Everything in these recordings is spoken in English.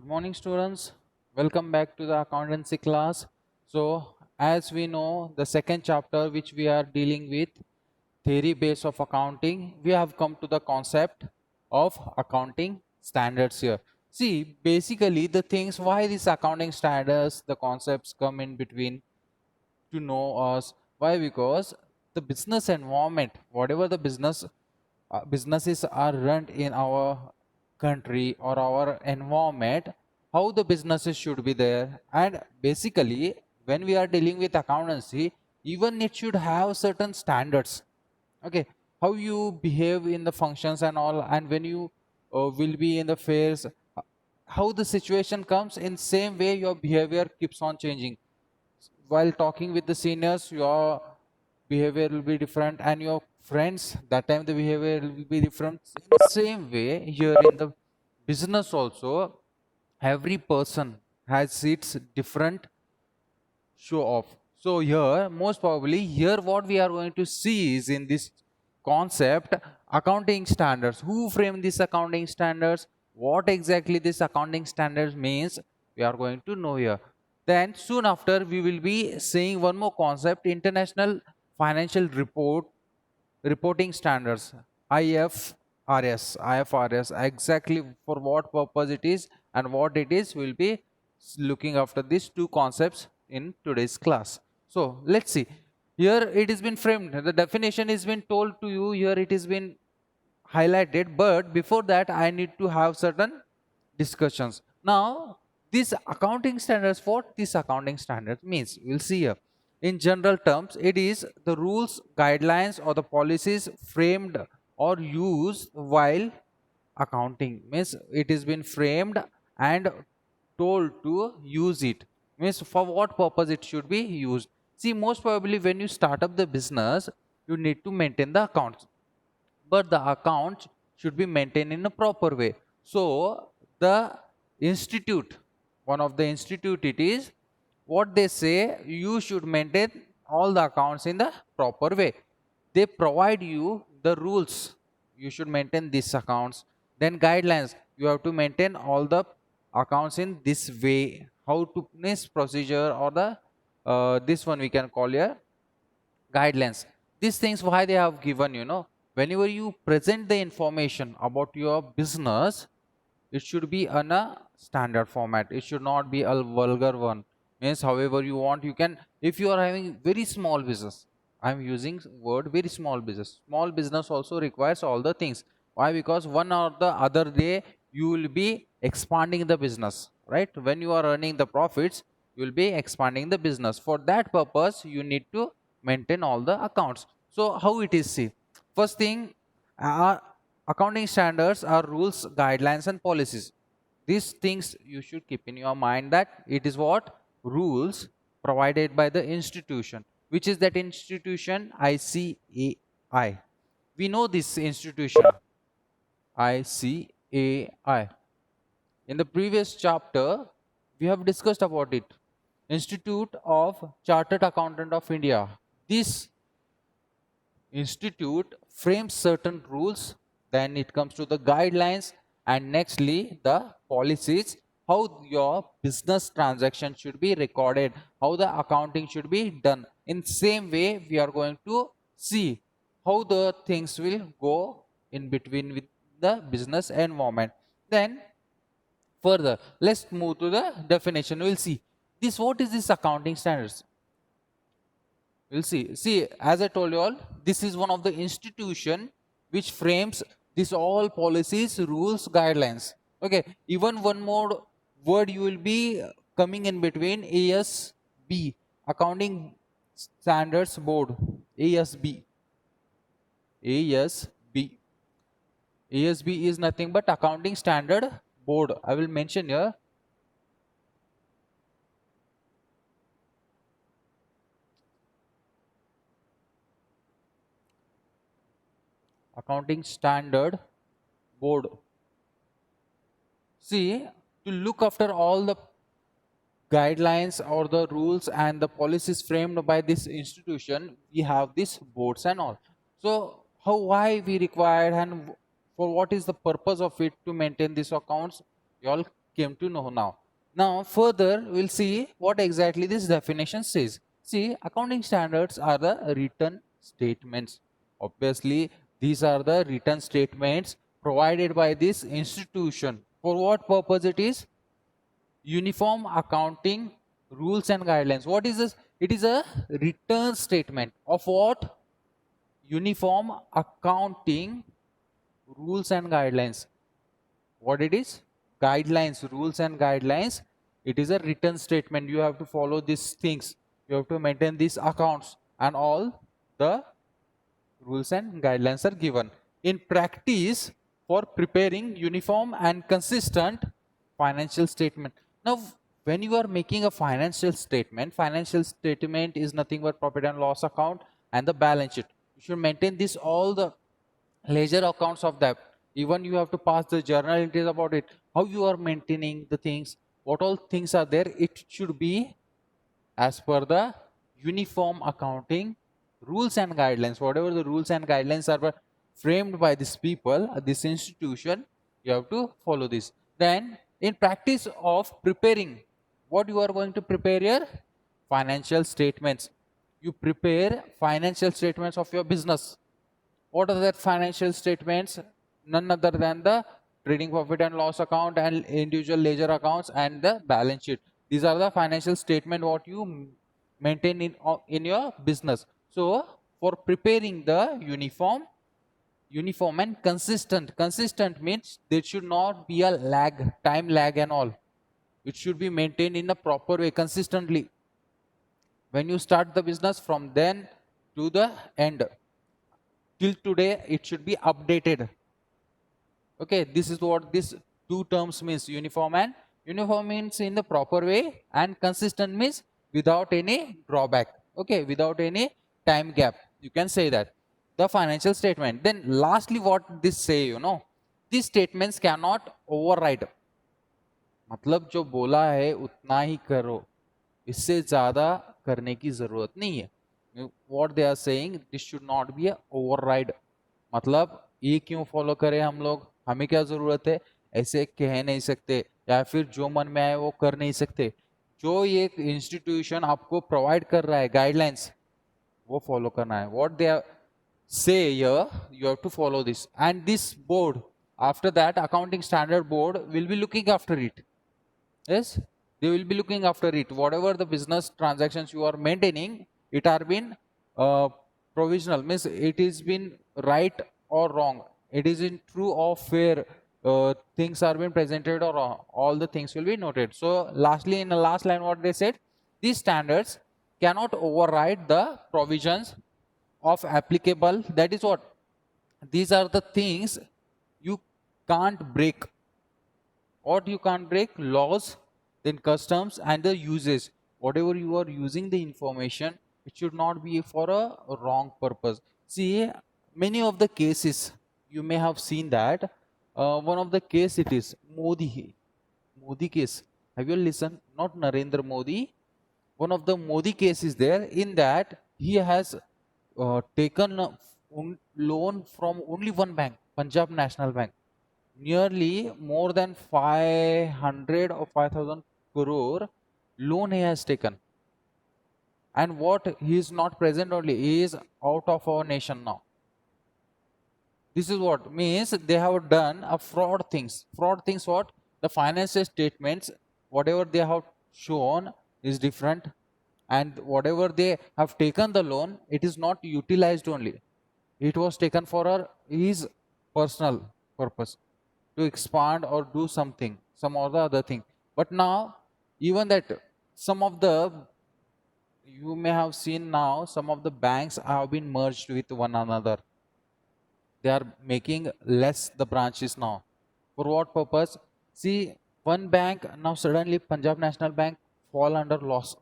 Morning students, welcome back to the accountancy class. So as we know, the second chapter which we are dealing with, theory base of accounting, we have come to the concept of accounting standards here. See, basically the things why these accounting standards, the concepts come in between to know us. Why? Because the business environment, whatever the businesses are run in our country or our environment, how the businesses should be there. And basically when we are dealing with accountancy, even it should have certain standards. Okay, how you behave in the functions and all, and when you will be in the fairs, how the situation comes, in same way your behavior keeps on changing. While talking with the seniors, your behavior will be different, and your friends, that time the behavior will be different. In the same way here in the business also, every person has its different show off. So here, most probably here what we are going to see is in this concept, accounting standards. Who frame these accounting standards? What exactly this accounting standards means? We are going to know here. Then soon after we will be seeing one more concept, international financial reporting standards, IFRS, exactly for what purpose it is and what it is, we'll be looking after these two concepts in today's class. So let's see. Here it has been framed, the definition has been told to you, here it has been highlighted, but before that I need to have certain discussions. Now, these accounting standards, what this accounting standards means, we'll see here. In general terms, it is the rules, guidelines, or the policies framed or used while accounting. Means it has been framed and told to use it. Means for what purpose it should be used. See, most probably when you start up the business, you need to maintain the accounts, but the accounts should be maintained in a proper way. So the institute, one of the institute, it is what they say, you should maintain all the accounts in the proper way. They provide you the rules, you should maintain these accounts. Then guidelines, you have to maintain all the accounts in this way. How to this procedure, or the this one we can call here guidelines. These things why they have given, whenever you present the information about your business, it should be on a standard format, it should not be a vulgar one. Means however you want, you can, if you are having very small business, I'm using word very small business also requires all the things. Why? Because one or the other day you will be expanding the business, right? When you are earning the profits, you will be expanding the business. For that purpose you need to maintain all the accounts. So how it is, see, first thing, uh, accounting standards are rules, guidelines, and policies. These things you should keep in your mind, that it is what rules provided by the institution. Which is that institution? ICAI. We know this institution, ICAI. In the previous chapter, we have discussed about it. Institute of Chartered Accountant of India. This institute frames certain rules, then it comes to the guidelines, and nextly the policies, how your business transaction should be recorded, how the accounting should be done. In same way we are going to see how the things will go in between with the business environment. Then further, let's move to the definition. We'll see this, what is this accounting standards. We'll see. See, as I told you all, this is one of the institution which frames this all policies, rules, guidelines. Okay. Even one more word you will be coming in between, ASB, Accounting Standards Board, ASB, ASB. ASB is nothing but Accounting Standard Board. I will mention here. Accounting Standard Board. See, to look after all the guidelines or the rules and the policies framed by this institution, we have these boards and all. So how, why we require, and for what is the purpose of it to maintain these accounts, you all came to know now. Now further we'll see what exactly this definition says. See, accounting standards are the written statements. Obviously, these are the written statements provided by this institution. For what purpose it is? Uniform accounting rules and guidelines. What is this? It is a written statement of what? Uniform accounting rules and guidelines. What it is? Guidelines, rules and guidelines. It is a written statement. You have to follow these things. You have to maintain these accounts, and all the rules and guidelines are given. In practice, for preparing uniform and consistent financial statement. Now, when you are making a financial statement is nothing but profit and loss account and the balance sheet. You should maintain this all the ledger accounts of that. Even you have to pass the journal entries about it. How you are maintaining the things, what all things are there, it should be as per the uniform accounting rules and guidelines. Whatever the rules and guidelines are framed by these people, this institution, you have to follow this. Then in practice of preparing, what you are going to prepare here? Financial statements. You prepare financial statements of your business. What are that financial statements? None other than the trading profit and loss account and individual ledger accounts and the balance sheet. These are the financial statement what you maintain in your business. So for preparing the uniform and consistent means there should not be a lag, time lag and all. It should be maintained in a proper way consistently. When you start the business, from then to the end till today, it should be updated. Okay, this is what this two terms means, uniform means in the proper way, and consistent means without any drawback. Okay, without any time gap, you can say that. The financial statement. Then lastly, what this say, these statements cannot override. मतलब जो बोला है उतना ही करो, इससे ज्यादा करने की जरूरत नहीं है. What they are saying, this should not be a override. मतलब ये क्यों फॉलो करें हम लोग, हमें क्या जरूरत है, ऐसे कह नहीं सकते, या फिर जो मन में आए वो कर नहीं सकते. जो ये इंस्टीट्यूशन आपको प्रोवाइड कर रहा है गाइडलाइंस, वो फॉलो करना है. What they say here, you have to follow this, and this board, after that accounting standard board will be looking after it. Yes, they will be looking after it. Whatever the business transactions you are maintaining, it are been provisional, means it is been right or wrong, it is in true or fair, things are being presented or wrong, all the things will be noted. So lastly, in the last line, what they said, these standards cannot override the provisions of applicable, that is what, these are the things you can't break. What you can't break? Laws, then customs and the uses. Whatever you are using the information, it should not be for a wrong purpose. See, many of the cases you may have seen that, one of the case it is Modi case. Have you listened? Not Narendra Modi. One of the Modi case is there. In that, he has taken a loan from only one bank, Punjab National Bank. Nearly more than 500 or 5,000 crore loan he has taken. And what, he is not present only, he is out of our nation now. This is what means they have done a fraud things. Fraud things what? The financial statements, whatever they have shown is different, and whatever they have taken the loan, it is not utilized only. It was taken for his personal purpose, to expand or do something, some other thing. But now, even that, some of the, you may have seen now, some of the banks have been merged with one another. They are making less the branches now. For what purpose? See, one bank, now suddenly Punjab National Bank fall under loss.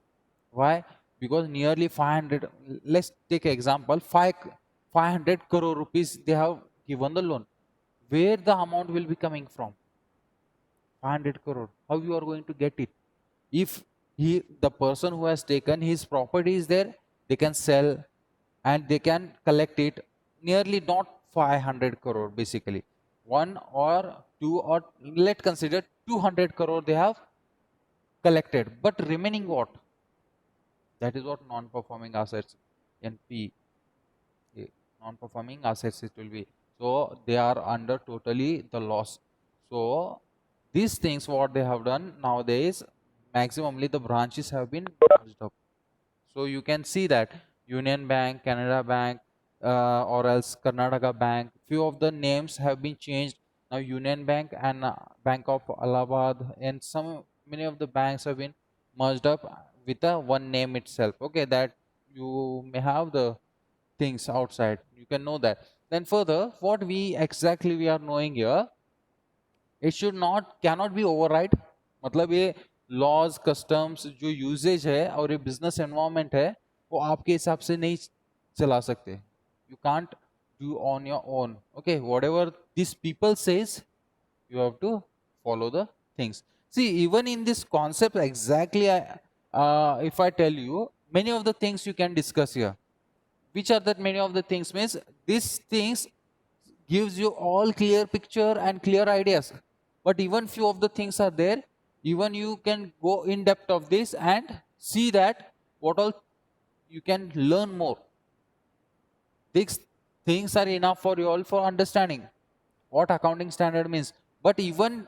Why? Because nearly 500, let's take an example, 500 crore rupees they have given the loan. Where the amount will be coming from? 500 crore. How you are going to get it? If the person who has taken his property is there, they can sell and they can collect it. Nearly not 500 crore basically. One or two, or let's consider 200 crore they have collected, but remaining what? That is what non-performing assets, NP, non-performing assets it will be. So they are under totally the loss. So these things what they have done nowadays, maximally the branches have been merged up. So you can see that Union Bank, Canada Bank, or else Karnataka Bank, few of the names have been changed. Now Union Bank and Bank of Allahabad and some many of the banks have been merged up with a one name itself. Okay, that you may have the things outside. You can know that. Then further, what we exactly we are knowing here, it should not cannot be override. मतलब ये laws customs जो usage है और ये business environment है वो आपके हिसाब से नहीं चला सकते. You can't do on your own. Okay, whatever these people says, you have to follow the things. See, even in this concept exactly, if I tell you many of the things you can discuss here. Which are that many of the things means these things gives you all clear picture and clear ideas, but even few of the things are there, even you can go in depth of this and see that what all you can learn more. These things are enough for you all for understanding what accounting standard means, but even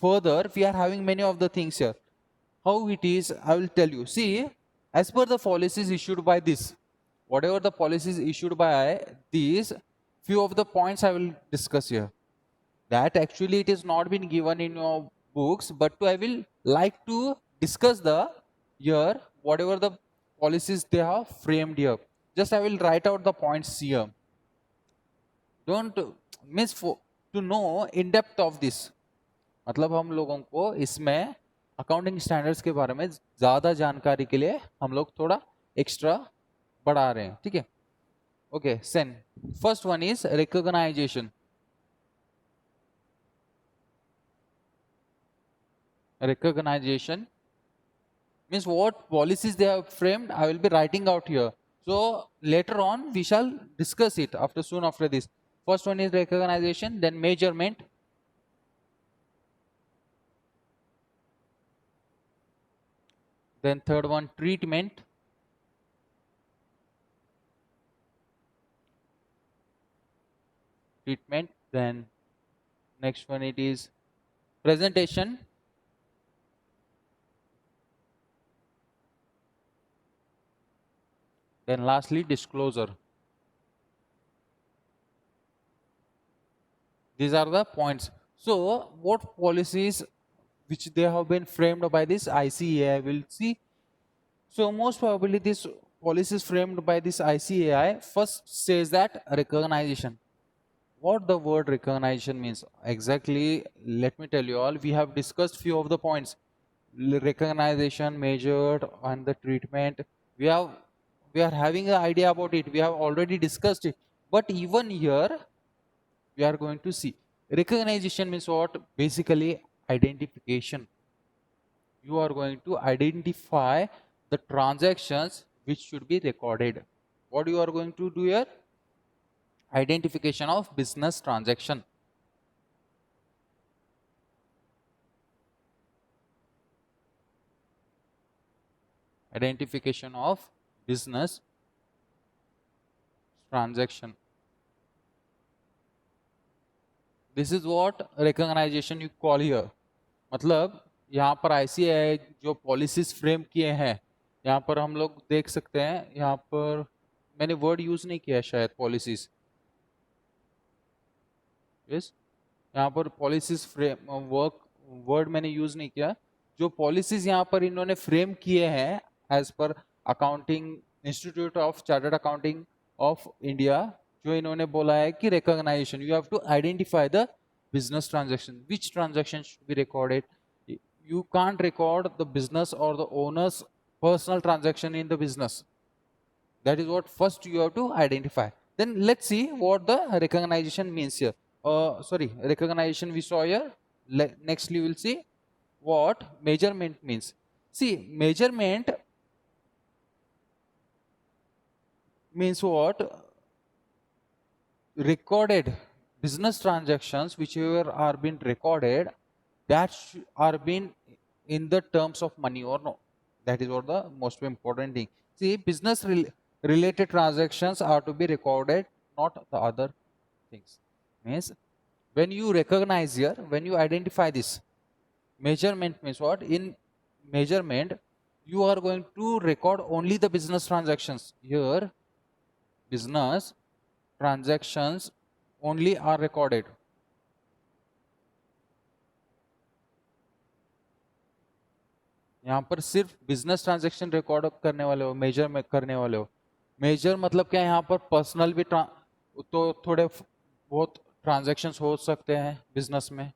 further we are having many of the things here. How it is, I will tell you. See, as per the policies issued by this, whatever the policies issued by these, few of the points I will discuss here. That actually it is not been given in your books, but I will like to discuss the here whatever the policies they have framed here. Just I will write out the points here. Don't miss for to know in depth of this. मतलब हम लोगों को इसमें accounting standards के बारे में ज्यादा जानकारी के लिए हम लोग थोड़ा एक्स्ट्रा बढ़ा रहे हैं. ठीक है. Okay, then first one is recognition. Recognition means what policies they have framed, I will be writing out here. So later on we shall discuss it after soon after this. First one is recognition, then measurement, then third one treatment, then next one it is presentation, then lastly disclosure. These are the points. So what policies which they have been framed by this ICAI will see. So most probably this policies framed by this ICAI first says that recognition. What the word recognition means exactly, let me tell you all. We have discussed few of the points. Recognition, measured, and the treatment. We are having an idea about it. We have already discussed it. But even here, we are going to see. Recognition means what? Basically, identification. You are going to identify the transactions which should be recorded. What you are going to do here? Identification of business transaction. Identification of business transaction. This is what recognition you call here. मतलब यहाँ पर ICAI जो policies frame किए हैं, यहाँ पर हम लोग देख सकते हैं. यहाँ पर मैंने वर्ड यूज नहीं किया शायद पॉलिसीज. यस, यहाँ पर पॉलिसीज फ्रेम वर्ड मैंने यूज नहीं किया. जो पॉलिसीज यहाँ पर इन्होंने फ्रेम किए हैं as per accounting institute of chartered accounting of India, जो इन्होंने बोला है कि recognition, you have to identify the business transaction. Which transaction should be recorded? You can't record the business or the owner's personal transaction in the business. That is what first you have to identify. Then let's see what the recognition means here. Recognition we saw here. Next we will see what measurement means. See, measurement means what? Recorded business transactions whichever are been recorded, that are being in the terms of money or no. That is what the most important thing. See, business related transactions are to be recorded, not the other things. Means when you recognize here, when you identify this measurement, means what? In measurement, you are going to record only the business transactions. Here, business transactions only are recorded. यहाँ पर सिर्फ business transaction record करने वाले हो, major में करने वाले हो. मेजर मतलब क्या है, यहाँ पर पर्सनल भी तो थोड़े बहुत ट्रांजैक्शंस हो सकते हैं बिजनेस में,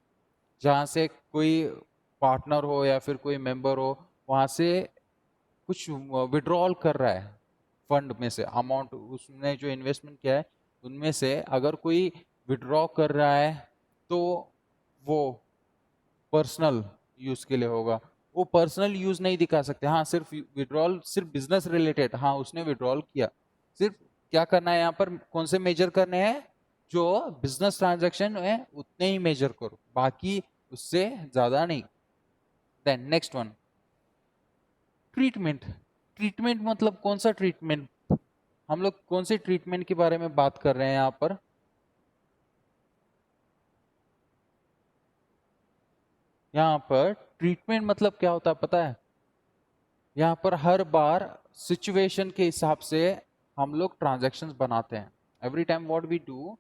जहाँ से कोई पार्टनर हो या फिर कोई मेंबर हो, वहाँ से कुछ विड्रॉल कर रहा है फंड में से अमाउंट, उसने जो इन्वेस्टमेंट किया है उनमें से अगर कोई विड्रॉ कर रहा है तो वो पर्सनल यूज के लिए होगा. वो पर्सनल यूज नहीं दिखा सकते. हाँ, सिर्फ विड्रॉल, सिर्फ बिजनेस रिलेटेड, हाँ उसने विड्रॉल किया. सिर्फ क्या करना है यहाँ पर, कौन से मेजर करने हैं, जो बिजनेस ट्रांजैक्शन है उतने ही मेजर करो, बाकी उससे ज्यादा नहीं. Then next one, treatment. Treatment मतलब कौन सा ट्रीटमेंट, हम लोग कौन से ट्रीटमेंट के बारे में बात कर रहे हैं यहाँ पर. यहाँ पर ट्रीटमेंट मतलब क्या होता है पता है. यहाँ पर हर बार सिचुएशन के हिसाब से हम लोग ट्रांजैक्शंस बनाते हैं. Every time what we do,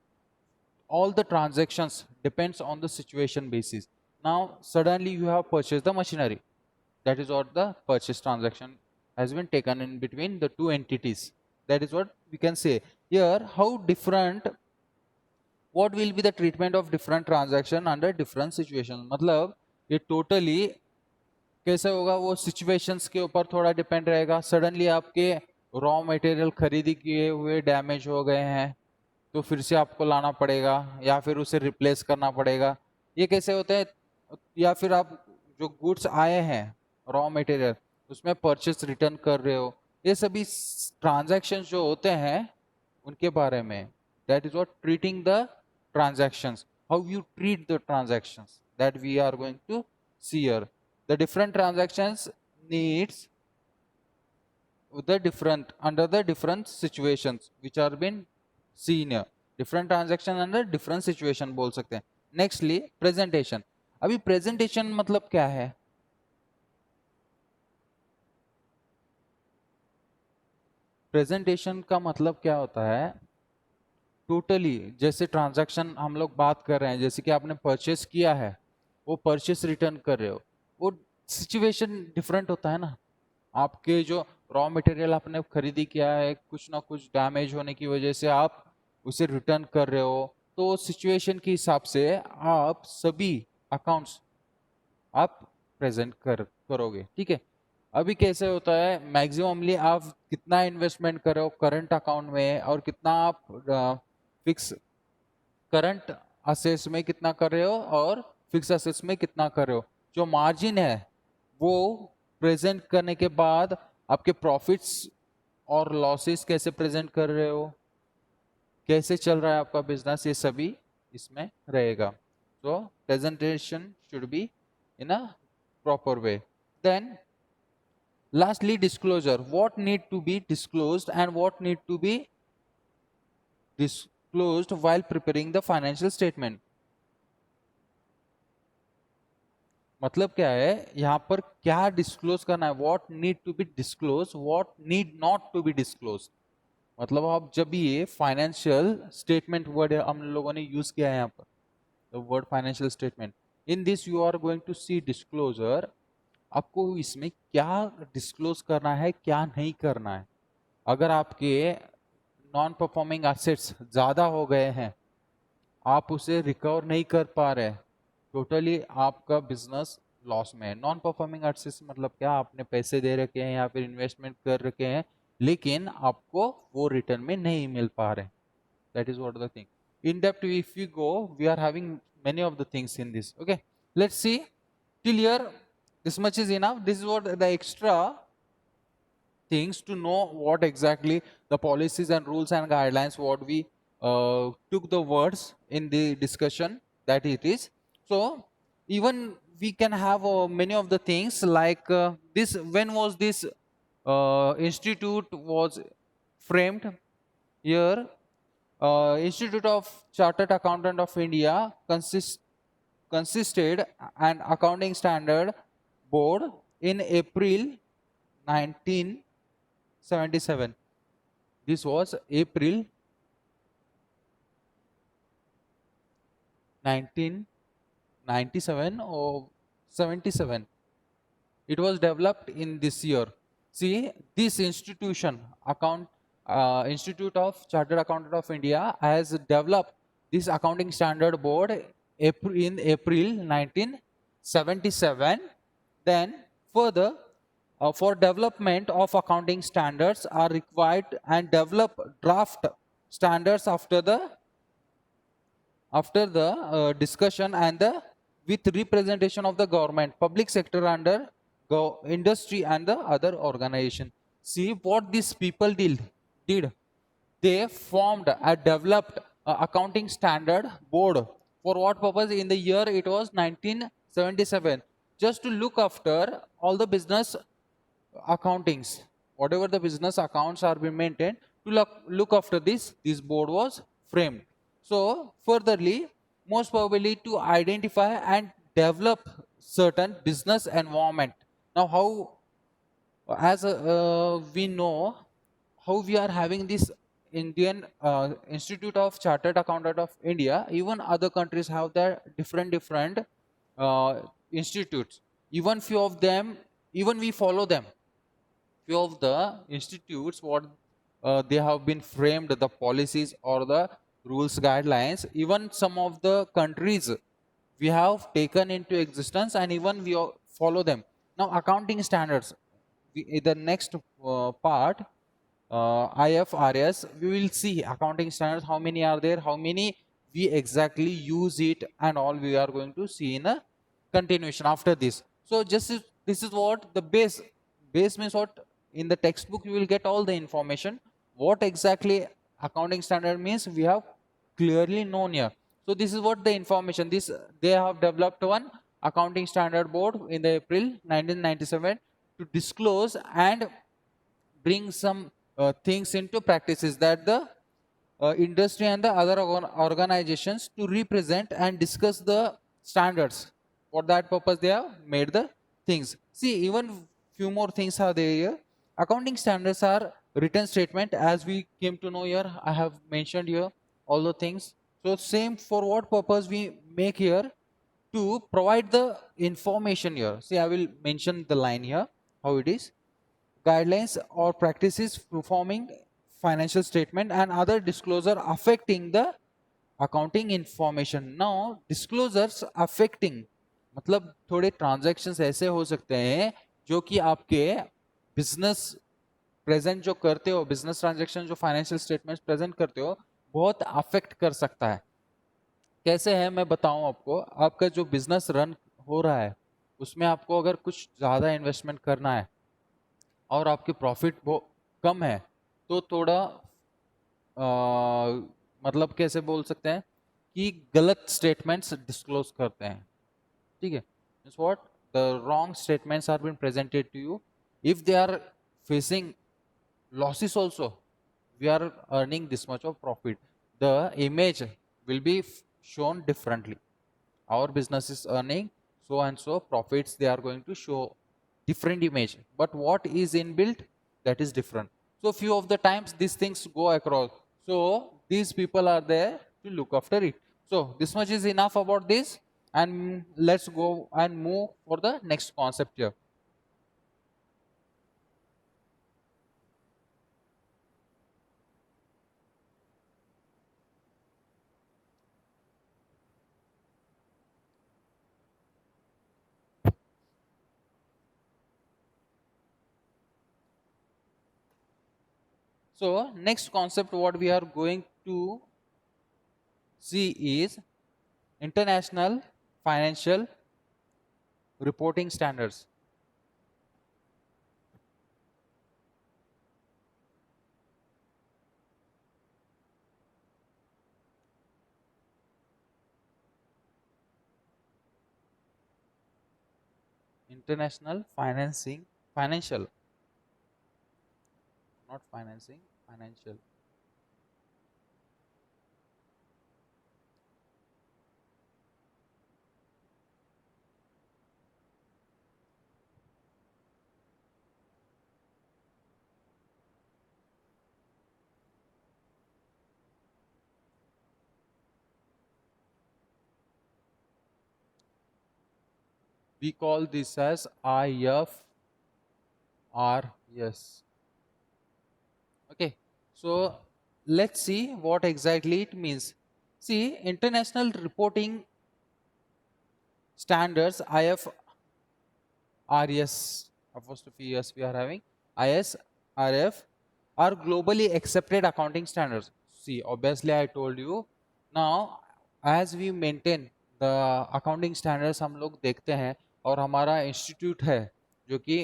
all the transactions depends on the situation basis. Now suddenly you have purchased the machinery, that is what the purchase transaction has been taken in between the two entities. That is what we can say here. How different, what will be the treatment of different transaction under different situations. मतलब ये totally कैसे होगा, वो situations के ऊपर थोड़ा depend रहेगा. Suddenly आपके रॉ मटेरियल खरीदी किए हुए डैमेज हो गए हैं तो फिर से आपको लाना पड़ेगा या फिर उसे रिप्लेस करना पड़ेगा. ये कैसे होता है, या फिर आप जो गुड्स आए हैं रॉ मटेरियल उसमें परचेस रिटर्न कर रहे हो, ये सभी ट्रांजैक्शन जो होते हैं उनके बारे में. That is what treating the transactions. How you treat the transactions, that we are going to see here. The different transactions needs the different under the different situations which are been seen here. Different transaction under different situation बोल सकते हैं. Nextly presentation. अभी presentation मतलब क्या है, presentation का मतलब क्या होता है, टोटली जैसे ट्रांजैक्शन हम लोग बात कर रहे हैं, जैसे कि आपने परचेस किया है, वो परचेस रिटर्न कर रहे हो, वो सिचुएशन डिफरेंट होता है ना. आपके जो रॉ मटेरियल आपने खरीदी किया है, कुछ ना कुछ डैमेज होने की वजह से आप उसे रिटर्न कर रहे हो, तो सिचुएशन के हिसाब से आप सभी अकाउंट्स आप प्रेजेंट करोगे. ठीक है. अभी कैसे होता है, मैक्सिममली आप कितना इन्वेस्टमेंट कर रहे हो करंट अकाउंट में और कितना आप फिक्स करंट असेट्स में कितना कर रहे हो और फिक्स असेट्स में कितना कर रहे हो. जो मार्जिन है वो प्रेजेंट करने के बाद आपके प्रॉफिट्स और लॉसेस कैसे प्रेजेंट कर रहे हो, कैसे चल रहा है आपका बिजनेस, ये सभी इसमें रहेगा. तो presentation should be in a proper way. Then lastly disclosure. What need to be disclosed and what need to be disclosed while preparing the financial statement. मतलब क्या है, यहाँ पर क्या डिस्क्लोज करना है, what need to be disclose, what need not to be disclose. मतलब आप जब ये फाइनेंशियल स्टेटमेंट वर्ड हम लोगों ने यूज किया है यहाँ पर, the word financial statement, in this you are going to see disclosure. आपको इसमें क्या डिस्क्लोज करना है, क्या नहीं करना है. अगर आपके नॉन परफॉर्मिंग एसेट्स ज्यादा हो गए हैं, आप उसे रिकवर नहीं कर पा रहे, टोटली आपका बिजनेस लॉस में है. नॉन परफॉर्मिंग एसेट्स मतलब क्या, आपने पैसे दे रखे हैं या फिर इन्वेस्टमेंट कर रखे हैं लेकिन आपको वो रिटर्न में नहीं मिल पा रहे. That is what the thing. In depth if we go, we are having many of the things in this. Okay, let's see. Till here this much is enough. This is what the extra things to know what exactly the policies and rules and guidelines what we took the words in the discussion that it is. So even we can have many of the things like this. When was this institute was framed? Here, Institute of Chartered Accountant of India consisted an accounting standard board in April 1977. This was April 1997 or 77. It was developed in this year. See, this institution, Institute of Chartered Accountant of India, has developed this accounting standard board in April 1977. Then further, for development of accounting standards are required and develop draft standards after the discussion and the with representation of the government, public sector under industry and the other organization. See what these people did. They formed a developed accounting standard board. For what purpose? In the year it was 1977, just to look after all the business accountings, whatever the business accounts are being maintained, to look after this board was framed. So furtherly, most probably to identify and develop certain business environment. Now how, as we know, how we are having this Indian Institute of Chartered Accountant of India, even other countries have their different institutes. Even few of them, even we follow them. Few of the institutes, what they have been framed, the policies or the rules guidelines, even some of the countries we have taken into existence and even we follow them. Now accounting standards, in the next part, IFRS, we will see accounting standards, how many are there, how many we exactly use it, and all we are going to see in a continuation after this. So just this is what the base means. What in the textbook you will get all the information. What exactly accounting standard means, we have clearly known here. So this is what the information. This they have developed one accounting standard board in the April 1997 to disclose and bring some things into practices that the industry and the other organizations to represent and discuss the standards. For that purpose, they have made the things. See, even few more things are there here. Accounting standards are written statement, as we came to know here. I have mentioned here all the things. So same, for what purpose we make here, to provide the information here. See, I will mention the line here, how it is. Guidelines or practices performing financial statement and other disclosure affecting the accounting information. Now disclosures affecting मतलब थोड़े transactions ऐसे हो सकते हैं जो कि आपके business present जो करते हो, business transaction जो financial statements present करते हो, बहुत affect कर सकता है. कैसे है मैं बताऊं आपको. आपका जो business run हो रहा है उसमें आपको अगर कुछ ज़्यादा investment करना है और आपके प्रॉफिट बहुत कम है, तो थोड़ा मतलब कैसे बोल सकते हैं कि गलत स्टेटमेंट्स डिस्क्लोज करते हैं. ठीक है. Means what, the wrong statements are been presented to you. If they are facing losses also, we are earning this much of profit, the image will be shown differently. Our business is earning so and so profits, they are going to show different image, but what is inbuilt, that is different. So few of the times these things go across, so these people are there to look after it. So this much is enough about this, and let's go and move for the next concept here. So next concept what we are going to see is international financial reporting standards. international financial, not financing, financial. We call this as IFRS. Okay, so let's see what exactly it means. See, international reporting standards, IFRS, apostrophe S we are having, ISRF, are globally accepted accounting standards. See, obviously I told you. Now, as we maintain the accounting standards हम लोग देखते हैं, और हमारा institute है जो कि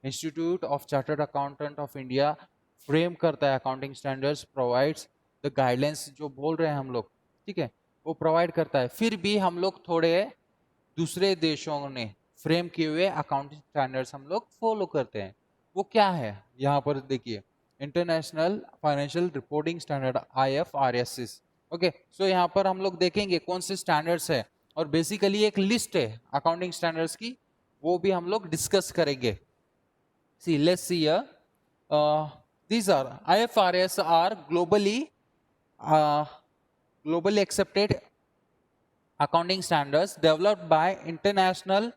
institute of chartered accountant of India frame करता है accounting standards, provides the guidelines जो बोल रहे हैं हम लोग, ठीक है, वो प्रोवाइड करता है। फिर भी हम लोग थोड़े दूसरे देशों ने फ्रेम किए हुए अकाउंटिंग स्टैंडर्ड्स हम लोग फॉलो करते हैं। वो क्या है, यहाँ पर देखिए, international financial reporting standard IFRS। Okay, so यहाँ पर हम लोग देखेंगे कौन से स्टैंडर्ड्स है, और बेसिकली एक लिस्ट है अकाउंटिंग स्टैंडर्ड्स की, वो भी हम लोग डिस्कस करेंगे। See let's see here, these are IFRS are globally accepted accounting standards developed by International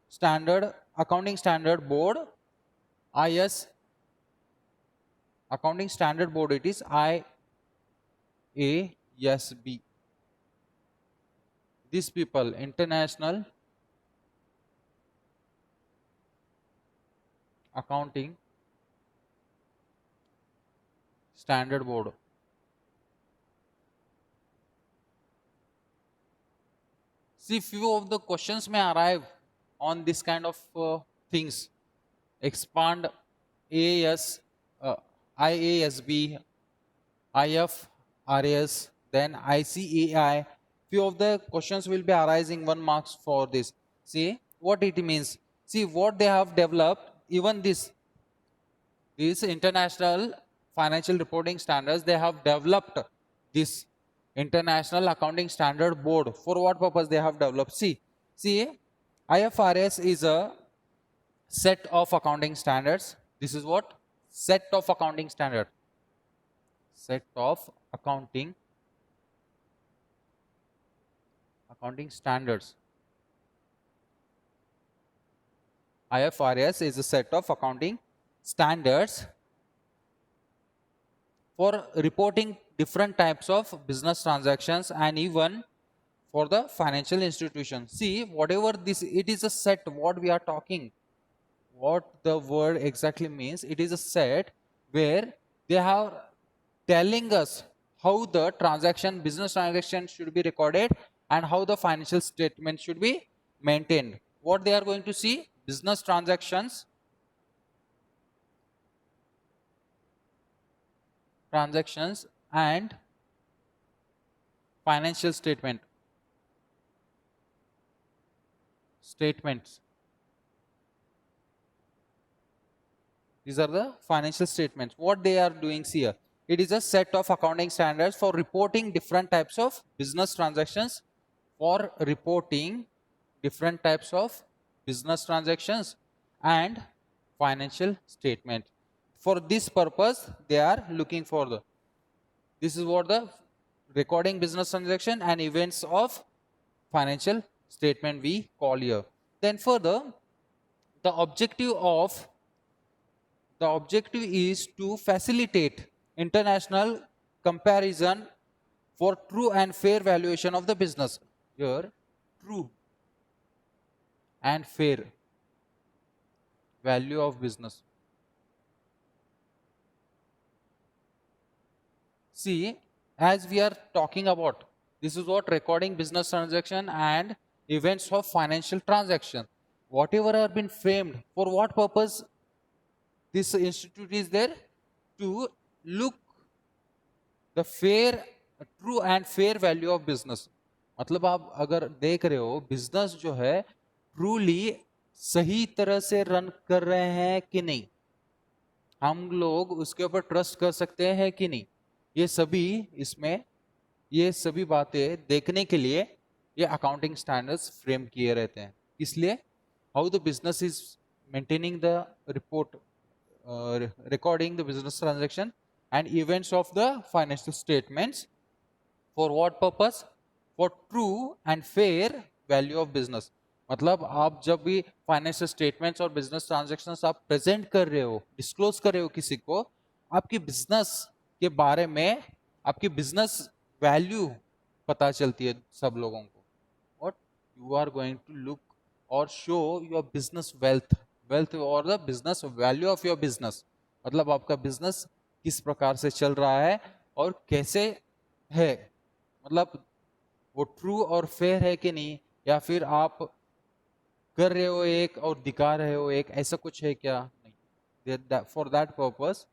Standard Accounting Standard Board, IS Accounting Standard Board, it is IASB. These people, International Accounting Standard Board. See, few of the questions may arrive on this kind of things. Expand AAS, IASB, IFRS, then ICAI. Few of the questions will be arising 1 marks for this. See what it means. See what they have developed. Even this international financial reporting standards, they have developed this International Accounting Standard Board. For what purpose they have developed? See, IFRS is a set of accounting standards. This is what? Set of accounting standard. Set of accounting standards. IFRS is a set of accounting standards for reporting different types of business transactions and even for the financial institution. See, whatever this, it is a set, what we are talking, what the word exactly means, it is a set where they are telling us how the business transaction should be recorded and how the financial statement should be maintained. What they are going to see? Business transactions and financial statements. These are the financial statements. What they are doing here? It is a set of accounting standards for reporting different types of business transactions, and financial statement. For this purpose, they are looking for this is what the recording business transaction and events of financial statement we call here. Then further, the objective is to facilitate international comparison for true and fair valuation of the business. Here, true and fair value of business. See, as we are talking about, this is what recording business transaction and events of financial transaction. Whatever have been framed, for what purpose this institute is there? To look the true and fair value of business. मतलब आप अगर देख रहे हो business जो है truly सही तरह से रन कर रहे हैं कि नहीं, हम लोग उसके ऊपर ट्रस्ट कर सकते हैं कि नहीं, ये सभी इसमें, ये सभी बातें देखने के लिए ये अकाउंटिंग स्टैंडर्ड्स फ्रेम किए रहते हैं। इसलिए how the business is maintaining the report, recording the business transaction and events of the financial statements, for what purpose, for true and fair value of business। मतलब आप जब भी फाइनेंशियल स्टेटमेंट्स और business transactions आप present कर रहे हो, disclose कर रहे हो किसी को, आपकी बिजनेस के बारे में, आपकी बिजनेस वैल्यू पता चलती है सब लोगों को। What you are going to look और show your business wealth, wealth और the business value of your business, मतलब आपका बिजनेस किस प्रकार से चल रहा है और कैसे है, मतलब वो ट्रू और फेयर है कि नहीं, या फिर आप कर रहे हो एक और दिखा रहे हो एक, ऐसा कुछ है क्या, नहीं। For that purpose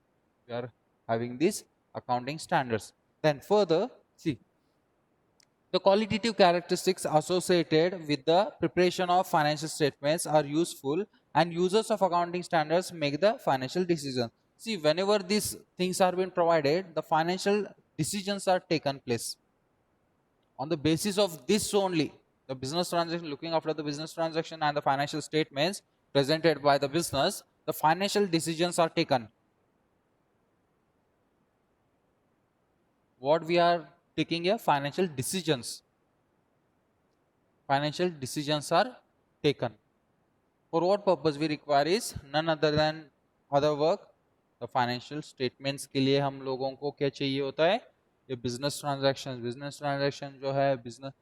we are having this accounting standards। Then further, see, the qualitative characteristics associated with the preparation of financial statements are useful, and users of accounting standards make the financial decisions। See, whenever these things are being provided, the financial decisions are taken place on the basis of this only. The business transaction, looking after the business transaction and the financial statements presented by the business, the financial decisions are taken. What we are taking here, financial decisions. Financial decisions are taken. For what purpose we require is none other than other work, the financial statements के लिए हम लोगों को क्या चाहिए होता है, ये बिजनेस ट्रांजैक्शन जो है, बिजनेस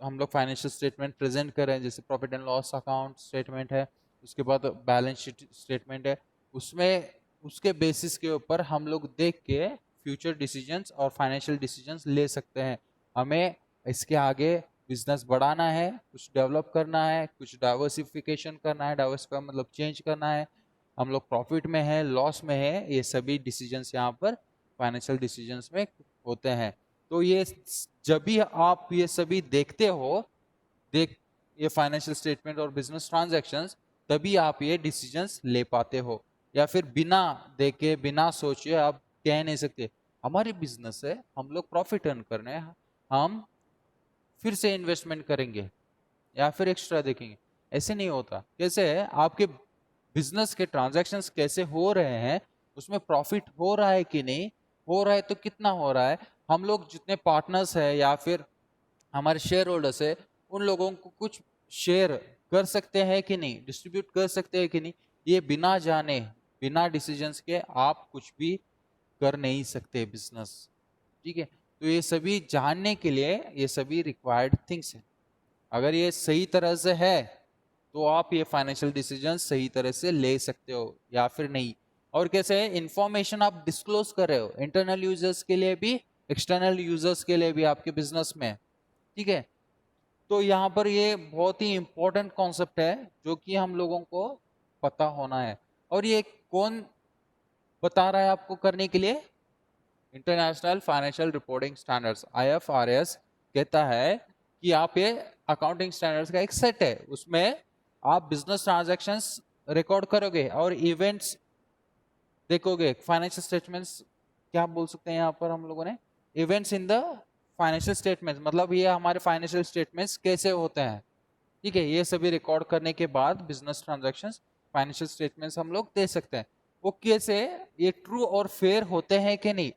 हम लोग फाइनेंशियल स्टेटमेंट प्रेजेंट कर रहे हैं, जैसे profit and loss account statement है, उसके बाद बैलेंस शीट स्टेटमेंट है, उसमें उसके बेसिस के ऊपर हम लोग देख के फ्यूचर डिसीजंस और फाइनेंशियल डिसीजंस ले सकते हैं। हमें इसके आगे बिजनेस बढ़ाना है, कुछ डेवलप करना है, कुछ डाइवर्सिफिकेशन करना है, डाइवर्सिफाई मतलब चेंज करना है, हम लोग प्रॉफिट में है, लॉस में है, ये सभी डिसीजंस यहाँ पर फाइनेंशियल डिसीजंस में होते हैं। तो ये जब भी आप ये सभी देखते हो, देख ये फाइनेंशियल स्टेटमेंट और बिजनेस ट्रांजैक्शंस, तभी आप ये डिसीजंस ले पाते हो, या फिर बिना देखे बिना सोचे आप कह नहीं सकते हमारी बिजनेस है, हम लोग प्रॉफिट अर्न करने हैं, हम फिर से इन्वेस्टमेंट करेंगे या फिर एक्स्ट्रा देखेंगे, ऐसे नहीं होता। कैसे है, आपके बिजनेस के ट्रांजैक्शंस कैसे हो रहे हैं, उसमें प्रॉफिट हो रहा है कि नहीं हो रहा है, तो कितना हो रहा है, हम लोग जितने पार्टनर्स है या फिर हमारे शेयर होल्डर्स है, उन लोगों को कुछ शेयर कर सकते हैं कि नहीं, डिस्ट्रीब्यूट कर सकते हैं कि नहीं, ये बिना जाने बिना डिसीजंस के आप कुछ भी कर नहीं सकते बिजनेस। ठीक है, तो ये सभी जानने के लिए ये सभी रिक्वायर्ड थिंग्स है। अगर ये सही तरह से है तो आप ये फाइनेंशियल डिसीजन सही तरह से ले सकते हो या फिर नहीं। और कैसे है, इंफॉर्मेशन आप डिस्क्लोज कर रहे हो इंटरनल यूजर्स के लिए भी, एक्सटर्नल यूजर्स के लिए भी आपके बिजनेस में। ठीक है, तो यहाँ पर ये बहुत ही इंपॉर्टेंट कॉन्सेप्ट है जो कि हम लोगों को पता होना है। और ये कौन बता रहा है आपको करने के लिए, international financial reporting standards IFRS कहता है कि आप ये अकाउंटिंग स्टैंडर्ड्स का एक सेट है, उसमें आप बिजनेस ट्रांजैक्शंस रिकॉर्ड करोगे और इवेंट्स देखोगे। फाइनेंशियल स्टेटमेंट्स क्या बोल सकते हैं यहाँ पर हम लोगों ने, events in the financial statements, मतलब ये हमारे फाइनेंशियल स्टेटमेंट्स कैसे होते हैं। ठीक है, ये सभी रिकॉर्ड करने के बाद बिजनेस ट्रांजैक्शंस फाइनेंशियल स्टेटमेंट्स हम लोग दे सकते हैं। वो कैसे, ये ट्रू और फेयर होते हैं कि नहीं,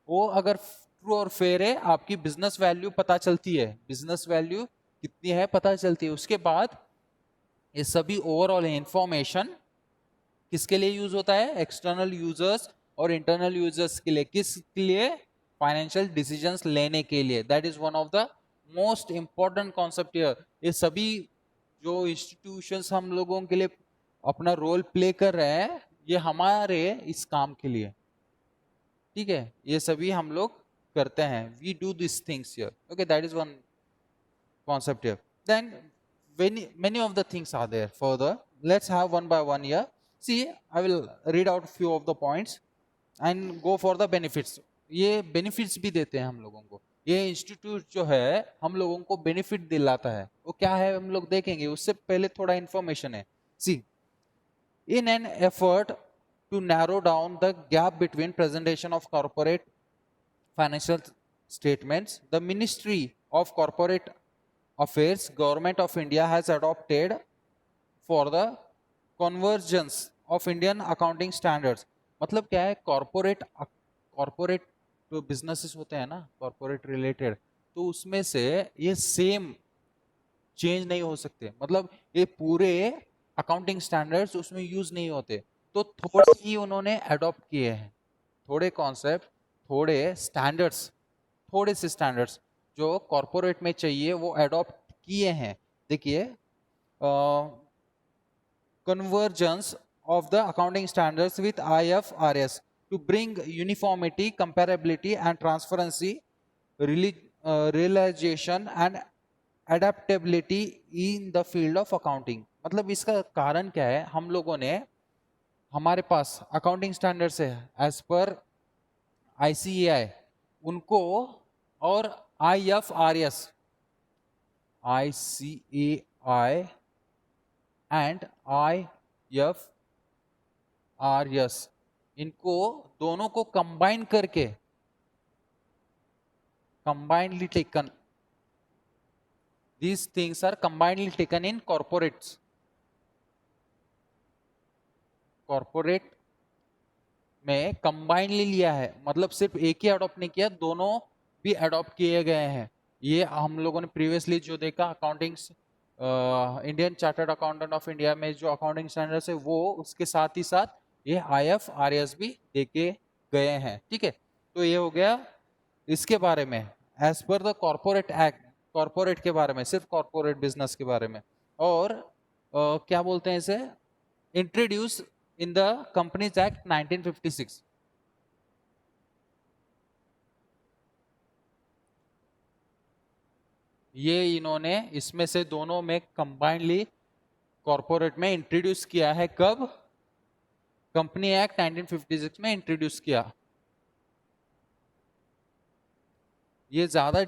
वो अगर ट्रू और फेयर है, आपकी बिजनेस वैल्यू पता चलती है, बिजनेस वैल्यू कितनी है पता चलती है। उसके बाद ये सभी ओवरऑल इंफॉर्मेशन किसके लिए यूज होता है, एक्सटर्नल यूजर्स और इंटरनल यूजर्स के लिए, किसके लिए, फाइनेंशियल डिसीजंस लेने के लिए। That is one of the most important concept here. ये सभी जो इंस्टीट्यूशंस हम लोगों के लिए अपना रोल प्ले कर रहे हैं, ये हमारे इस काम के लिए। ठीक है, ये सभी हम लोग करते हैं, we do this things here. Okay, that is one concept here। Then many of the things are there further, let's have one by one here। See, I will read out few of the points and go for the benefits। ये benefits भी देते हैं हम लोगों को, ये institute जो है हम लोगों को बेनिफिट दिलाता है, वो क्या है हम लोग देखेंगे। उससे पहले थोड़ा इंफॉर्मेशन है, See, in an effort to narrow down the gap between presentation of corporate financial statements, the Ministry of Corporate Affairs, Government of India has adopted for the convergence of Indian accounting standards. मतलब क्या है, corporate जो businesses होते हैं ना, corporate related, तो उसमें से ये सेम चेंज नहीं हो सकते, मतलब ये पूरे अकाउंटिंग स्टैंडर्ड्स उसमें यूज नहीं होते, तो थोड़े ही उन्होंने अडॉप्ट किए हैं, थोड़े कॉन्सेप्ट, थोड़े स्टैंडर्ड्स, थोड़े से स्टैंडर्ड्स जो कॉर्पोरेट में चाहिए वो अडॉप्ट किए हैं. देखिए, convergence of the accounting standards with IFRS to bring uniformity, comparability and transparency, realization and adaptability in the field of accounting. मतलब इसका कारण क्या है, हम लोगों ने, हमारे पास अकाउंटिंग स्टैंडर्ड्स है एज पर ICAI उनको, और IFRS, ICAI एंड IFRS, इनको दोनों को कंबाइन करके, combinedly taken, these things are combinedly taken in corporates. Corporate में कंबाइनली लिया है, मतलब सिर्फ एक ही अडॉप्ट नहीं किया, दोनों भी अडॉप्ट किए गए हैं. ये हम लोगों ने प्रीवियसली जो देखा accounting, Indian chartered accountant of India में जो अकाउंटिंग स्टैंडर्ड्स है वो, उसके साथ ही साथ ये IFRS भी देके गए हैं. ठीक है, तो ये हो गया इसके बारे में, as per the corporate act, corporate के बारे में, सिर्फ कॉर्पोरेट बिजनेस के बारे में. और क्या बोलते हैं इसे, introduce in the companies act 1956. ये इन्होंने इसमें से दोनों में कंबाइनली कॉर्पोरेट में इंट्रोड्यूस किया है. कब? कंपनी एक्ट 1956 में इंट्रोड्यूस किया. ये ज्यादा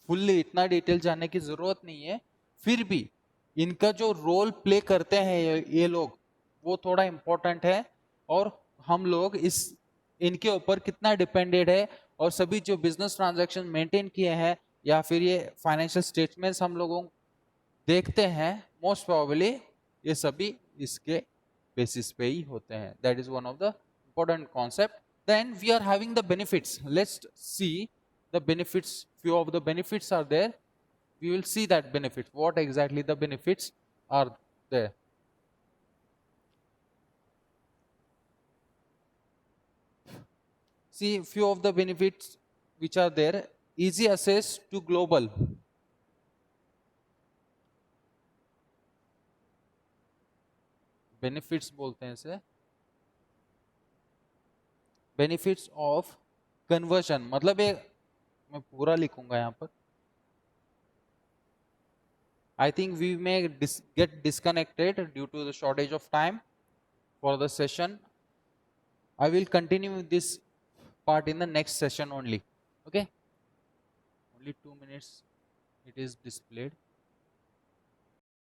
फुल्ली इतना डिटेल जानने की जरूरत नहीं है, फिर भी इनका जो रोल प्ले करते हैं ये लोग, वो थोड़ा इंपॉर्टेंट है, और हम लोग इस इनके ऊपर कितना डिपेंडेड है, और सभी जो बिजनेस ट्रांजैक्शन मेंटेन किए हैं या फिर ये फाइनेंशियल स्टेटमेंट्स हम लोगों देखते हैं, मोस्ट प्रोबेबली ये सभी इसके बेसिस पे ही होते हैं. That is one of the important concept. Then we are having the benefits. Let's see the benefits. Few of the benefits are there. We will see that benefits, what exactly the benefits are there. See, few of the benefits which are there. Easy access to global, benefits बोलते हैं इसे, benefits of conversion, मतलब ये मैं पूरा लिखूंगा यहाँ पर. I think we may get disconnected due to the shortage of time for the session. I will continue this part in the next session only. Okay, only 2 minutes it is displayed.